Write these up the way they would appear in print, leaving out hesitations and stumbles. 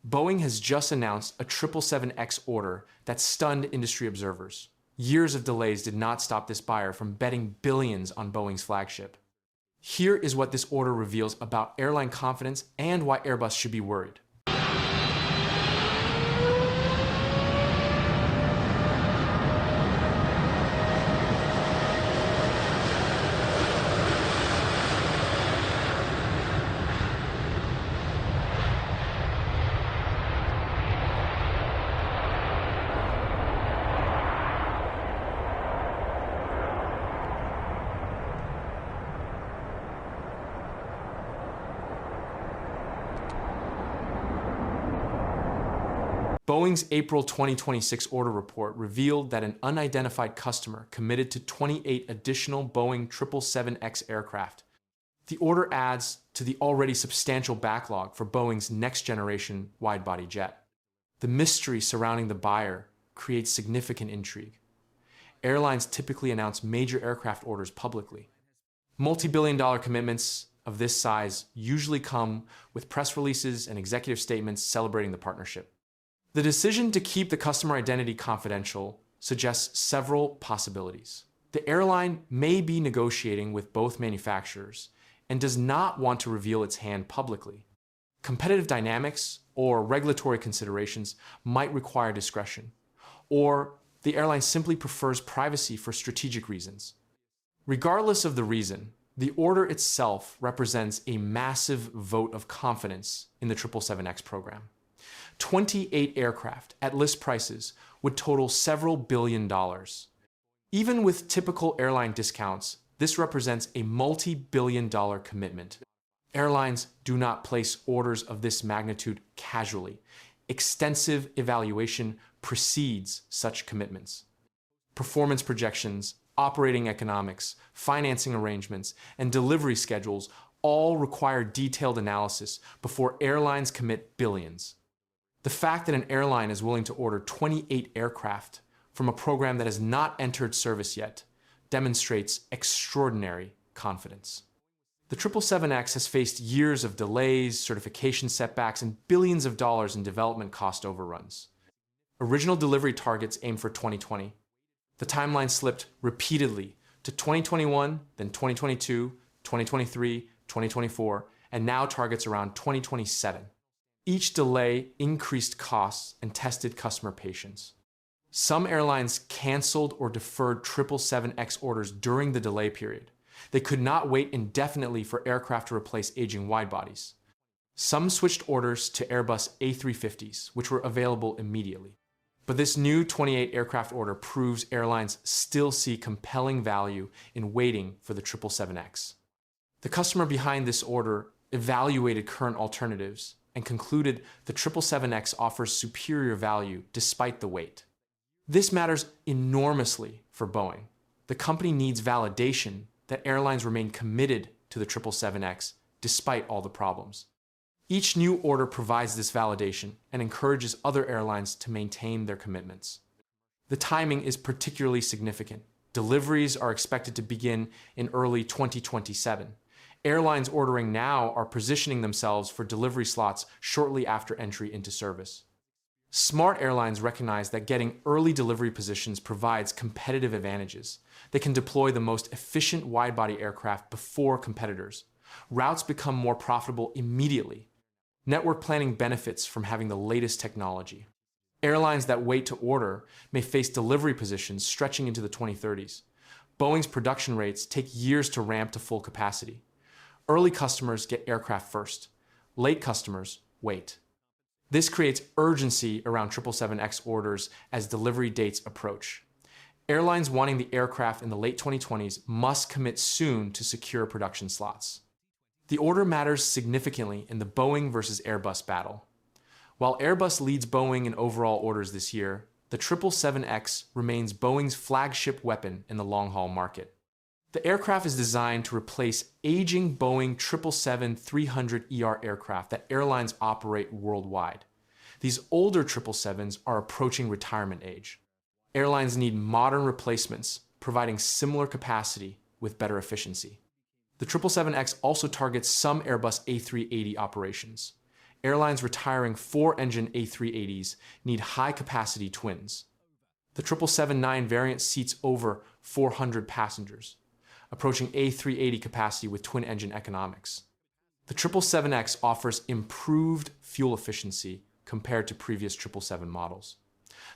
Boeing has just announced a 777X order that stunned industry observers. Years of delays did not stop this buyer from betting billions on Boeing's Flagship. Here is what this order reveals about airline confidence and why Airbus should be worried. Boeing's April 2026 order report revealed that an unidentified customer committed to 28 additional Boeing 777X aircraft. The order adds to the already substantial backlog for Boeing's next-generation wide-body jet. The mystery surrounding the buyer creates significant intrigue. Airlines typically announce major aircraft orders publicly. Multi-billion-dollar commitments of this size usually come with press releases and executive statements celebrating the partnership. The decision to keep the customer identity confidential suggests several possibilities. The airline may be negotiating with both manufacturers and does not want to reveal its hand publicly. Competitive dynamics or regulatory considerations might require discretion, or the airline simply prefers privacy for strategic reasons. Regardless of the reason, the order itself represents a massive vote of confidence in the 777X program. 28 aircraft at list prices would total several billion dollars. Even with typical airline discounts, this represents a multi-billion-dollar commitment. Airlines do not place orders of this magnitude casually. Extensive evaluation precedes such commitments. Performance projections, operating economics, financing arrangements, and delivery schedules all require detailed analysis before airlines commit billions. The fact that an airline is willing to order 28 aircraft from a program that has not entered service yet demonstrates extraordinary confidence. The 777X has faced years of delays, certification setbacks, and billions of dollars in development cost overruns. Original delivery targets aimed for 2020. The timeline slipped repeatedly to 2021, then 2022, 2023, 2024, and now targets around 2027. Each delay increased costs and tested customer patience. Some airlines canceled or deferred 777X orders during the delay period. They could not wait indefinitely for aircraft to replace aging widebodies. Some switched orders to Airbus A350s, which were available immediately. But this new 28 aircraft order proves airlines still see compelling value in waiting for the 777X. The customer behind this order evaluated current alternatives and concluded the 777X offers superior value despite the wait. This matters enormously for Boeing. The company needs validation that airlines remain committed to the 777X despite all the problems. Each new order provides this validation and encourages other airlines to maintain their commitments. The timing is particularly significant. Deliveries are expected to begin in early 2027. Airlines ordering now are positioning themselves for delivery slots shortly after entry into service. Smart airlines recognize that getting early delivery positions provides competitive advantages. They can deploy the most efficient wide-body aircraft before competitors. Routes become more profitable immediately. Network planning benefits from having the latest technology. Airlines that wait to order may face delivery positions stretching into the 2030s. Boeing's production rates take years to ramp to full capacity. Early customers get aircraft first. Late customers wait. This creates urgency around 777X orders as delivery dates approach. Airlines wanting the aircraft in the late 2020s must commit soon to secure production slots. The order matters significantly in the Boeing versus Airbus battle. While Airbus leads Boeing in overall orders this year, the 777X remains Boeing's flagship weapon in the long-haul market. The aircraft is designed to replace aging Boeing 777-300ER aircraft that airlines operate worldwide. These older 777s are approaching retirement age. Airlines need modern replacements, providing similar capacity with better efficiency. The 777X also targets some Airbus A380 operations. airlines retiring 4-engine A380s need high-capacity twins. The 777-9 variant seats over 400 passengers, approaching A380 capacity with twin-engine economics. The 777X offers improved fuel efficiency compared to previous 777 models.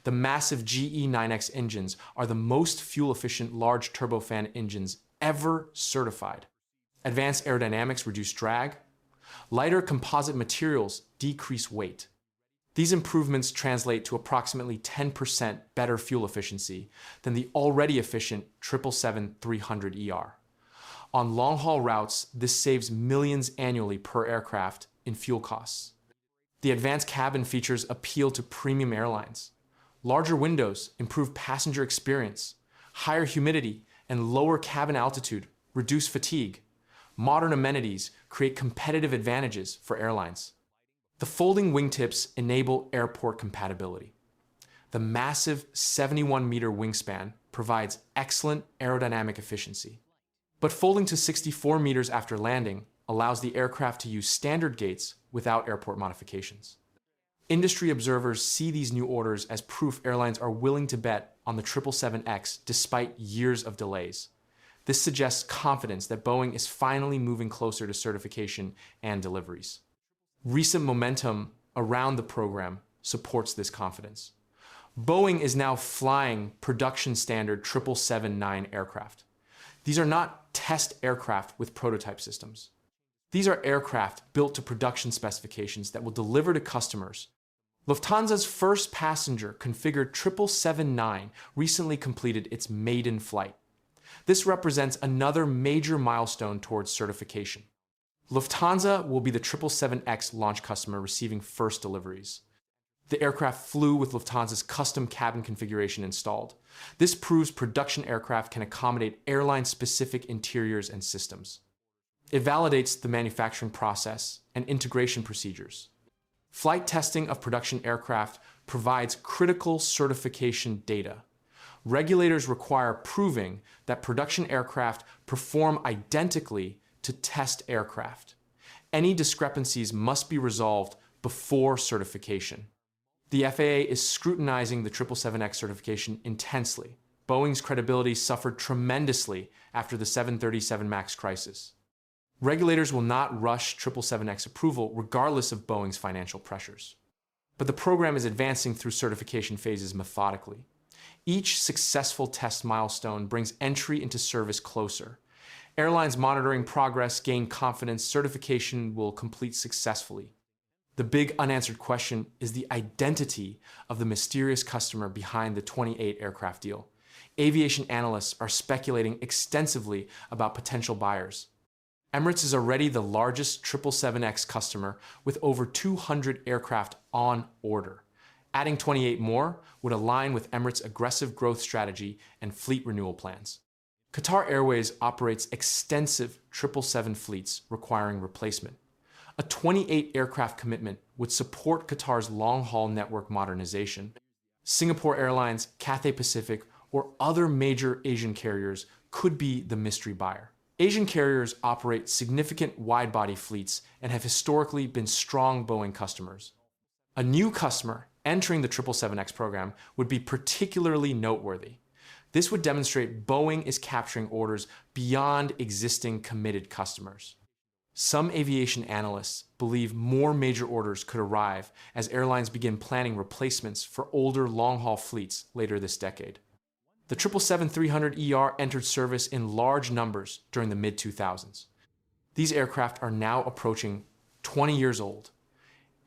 The massive GE9X engines are the most fuel-efficient large turbofan engines ever certified. Advanced aerodynamics reduce drag. Lighter composite materials decrease weight. These improvements translate to approximately 10% better fuel efficiency than the already efficient 777-300ER. On long-haul routes, this saves millions annually per aircraft in fuel costs. The advanced cabin features appeal to premium airlines. Larger windows improve passenger experience. Higher humidity and lower cabin altitude reduce fatigue. Modern amenities create competitive advantages for airlines. The folding wingtips enable airport compatibility. The massive 71-meter wingspan provides excellent aerodynamic efficiency. But folding to 64 meters after landing allows the aircraft to use standard gates without airport modifications. Industry observers see these new orders as proof airlines are willing to bet on the 777X despite years of delays. This suggests confidence that Boeing is finally moving closer to certification and deliveries. Recent momentum around the program supports this confidence. Boeing is now flying production standard 777-9 aircraft. These are not test aircraft with prototype systems. These are aircraft built to production specifications that will deliver to customers. Lufthansa's first passenger configured 777-9 recently completed its maiden flight. This represents another major milestone towards certification. Lufthansa will be the 777X launch customer receiving first deliveries. The aircraft flew with Lufthansa's custom cabin configuration installed. This proves production aircraft can accommodate airline-specific interiors and systems. It validates the manufacturing process and integration procedures. Flight testing of production aircraft provides critical certification data. Regulators require proving that production aircraft perform identically to test aircraft. Any discrepancies must be resolved before certification. The FAA is scrutinizing the 777X certification intensely. Boeing's credibility suffered tremendously after the 737 MAX crisis. Regulators will not rush 777X approval regardless of Boeing's financial pressures. But the program is advancing through certification phases methodically. Each successful test milestone brings entry into service closer. Airlines monitoring progress gain confidence certification will complete successfully. The big unanswered question is the identity of the mysterious customer behind the 28 aircraft deal. Aviation analysts are speculating extensively about potential buyers. Emirates is already the largest 777X customer with over 200 aircraft on order. Adding 28 more would align with Emirates' aggressive growth strategy and fleet renewal plans. Qatar Airways operates extensive 777 fleets requiring replacement. A 28 aircraft commitment would support Qatar's long-haul network modernization. Singapore Airlines, Cathay Pacific, or other major Asian carriers could be the mystery buyer. Asian carriers operate significant wide-body fleets and have historically been strong Boeing customers. A new customer entering the 777X program would be particularly noteworthy. This would demonstrate Boeing is capturing orders beyond existing committed customers. Some aviation analysts believe more major orders could arrive as airlines begin planning replacements for older long-haul fleets later this decade. The 777-300ER entered service in large numbers during the mid-2000s. These aircraft are now approaching 20 years old.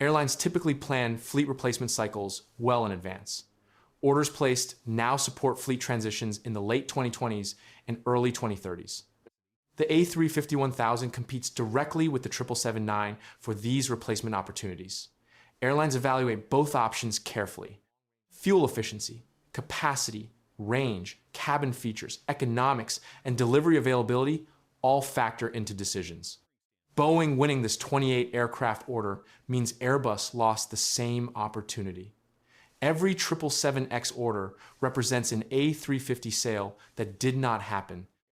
Airlines typically plan fleet replacement cycles well in advance. Orders placed now support fleet transitions in the late 2020s and early 2030s. The A350-1000 competes directly with the 777-9 for these replacement opportunities. Airlines evaluate both options carefully. Fuel efficiency, capacity, range, cabin features, economics, and delivery availability all factor into decisions. Boeing winning this 28 aircraft order means Airbus lost the same opportunity. Every 777X order represents an A350 sale that did not happen